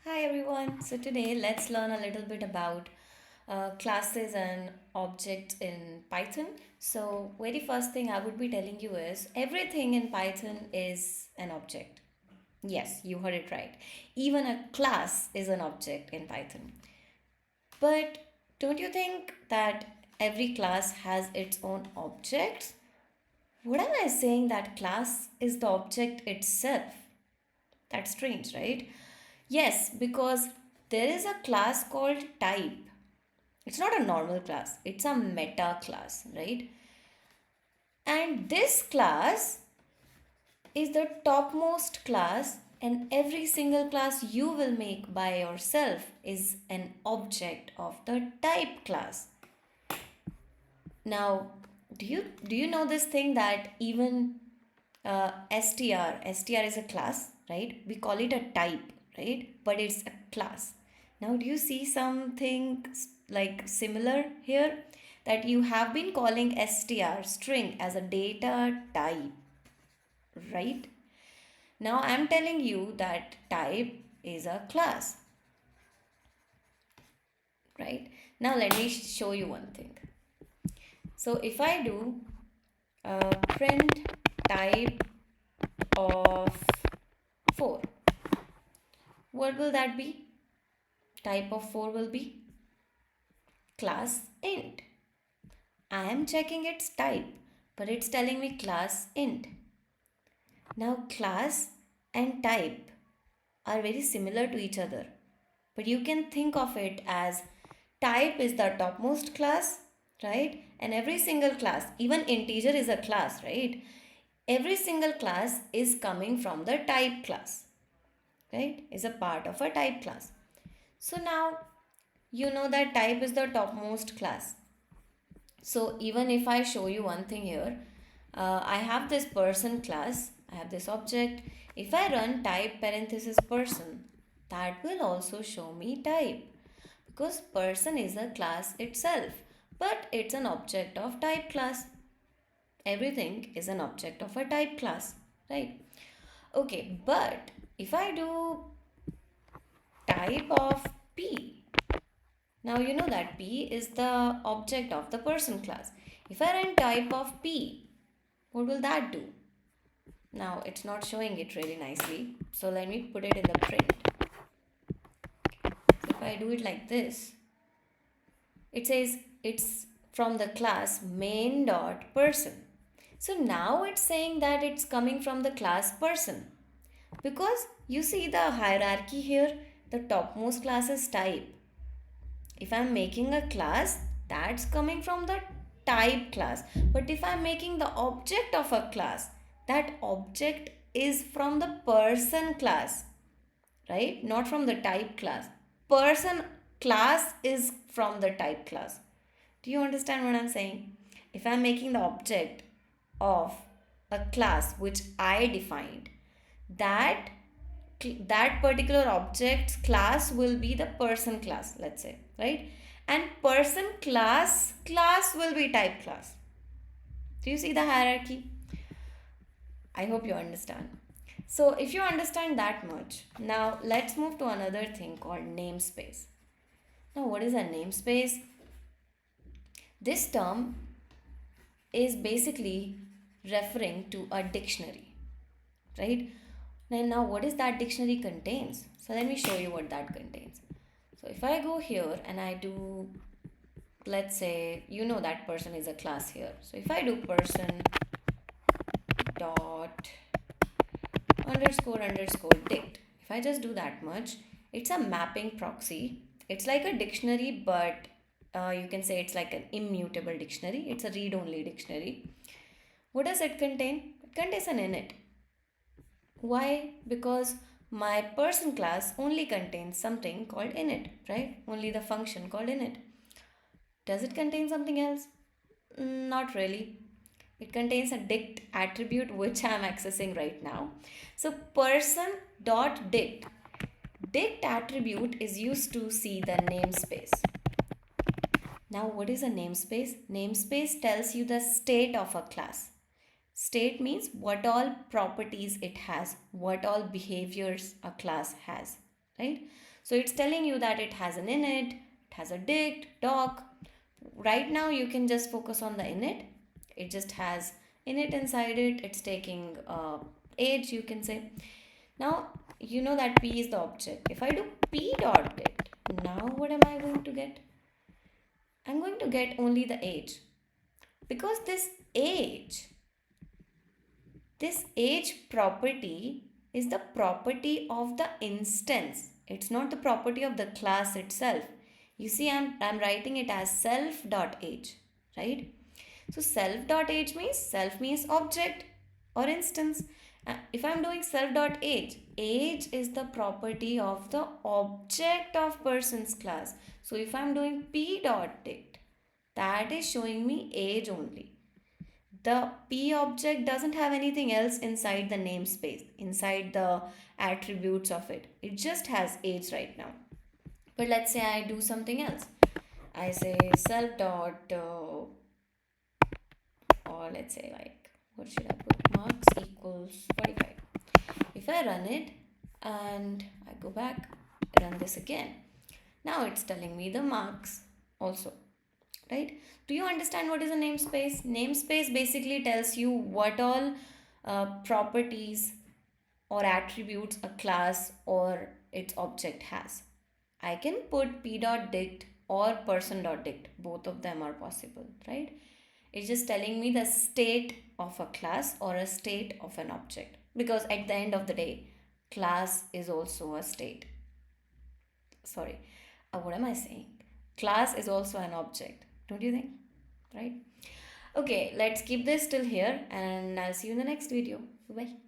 Hi everyone. So today let's learn a little bit about classes and objects in Python. So very first thing I would be telling you is everything in Python is an object. Yes, you heard it right. Even a class is an object in Python. But don't you think that every class has its own objects? What am I saying that class is the object itself? That's strange, right? Yes, because there is a class called type. It's not a normal class, it's a meta class, right? And this class is the topmost class, and every single class you will make by yourself is an object of the type class. Now, do you know this thing that even str is a class, right? We call it a type, right? But it's a class. Now, do you see something like similar here, that you have been calling str string as a data type, right? Now I'm telling you that type is a class, right? Now let me show you one thing. So if I do print type of 4, what will that be? Type of 4 will be class int. I am checking its type, but it's telling me class int. Now class and type are very similar to each other, but you can think of it as type is the topmost class, right? And every single class, even integer is a class, right? Every single class is coming from the type class, right? Is a part of a type class. So now you know that type is the topmost class. So even if I show you one thing here, I have this person class, I have this object. If I run type parenthesis person, that will also show me type, because person is a class itself, but it's an object of type class. Everything is an object of a type class, right? Okay, but if I do type of p, now you know that p is the object of the person class. If I run type of p, what will that do? Now it's not showing it really nicely, so let me put it in the print. So if I do it like this, it says it's from the class main dot person. So now it's saying that it's coming from the class person, because you see the hierarchy here, the topmost class is type. If I'm making a class, that's coming from the type class. But if I'm making the object of a class, that object is from the person class, right? Not from the type class. Person class is from the type class. Do you understand what I'm saying? If I'm making the object of a class which I defined, that that particular object's class will be the person class, let's say, right? And person class will be type class. Do you see the hierarchy? I hope you understand. So if you understand that much, now let's move to another thing called namespace. Now what is a namespace? This term is basically referring to a dictionary, right? And now what is that dictionary contains? So let me show you what that contains. So if I go here and I do, let's say, you know that person is a class here. So if I do person dot underscore underscore dict, if I just do that much, it's a mapping proxy. It's like a dictionary, but you can say it's like an immutable dictionary. It's a read-only dictionary. What does it contain? It contains an init. Why? Because my person class only contains something called init, right? Only the function called init. Does it contain something else? Not really. It contains a dict attribute which I am accessing right now. So person dot dict. Dict attribute is used to see the namespace. Now what is a namespace? Namespace tells you the state of a class. State means what all properties it has, what all behaviors a class has, right? So it's telling you that it has an init, it has a dict, doc. Right now you can just focus on the init. It just has init inside it. It's taking age, you can say. Now you know that p is the object. If I do p dot dict, now what am I going to get? I'm going to get only the age, because this age property is the property of the instance. It's not the property of the class itself. You see, I'm writing it as self.age, right? So self.age means, self means object or instance. If I'm doing self.age, age is the property of the object of person's class. So if I'm doing p.dict, that is showing me age only. The p object doesn't have anything else inside the namespace, inside the attributes of it. It just has age right now. But let's say I do something else. I say self dot or let's say, like, what should I put, marks equals 45. If I run it and I go back, run this again, now it's telling me the marks also, right? Do you understand what is a namespace? Namespace basically tells you what all properties or attributes a class or its object has. I can put p.dict or person.dict, both of them are possible, right? It's just telling me the state of a class or a state of an object, because at the end of the day, class is also a state. Sorry, what am I saying? Class is also an object, don't you think? Right? Okay, let's keep this till here, and I'll see you in the next video. Bye.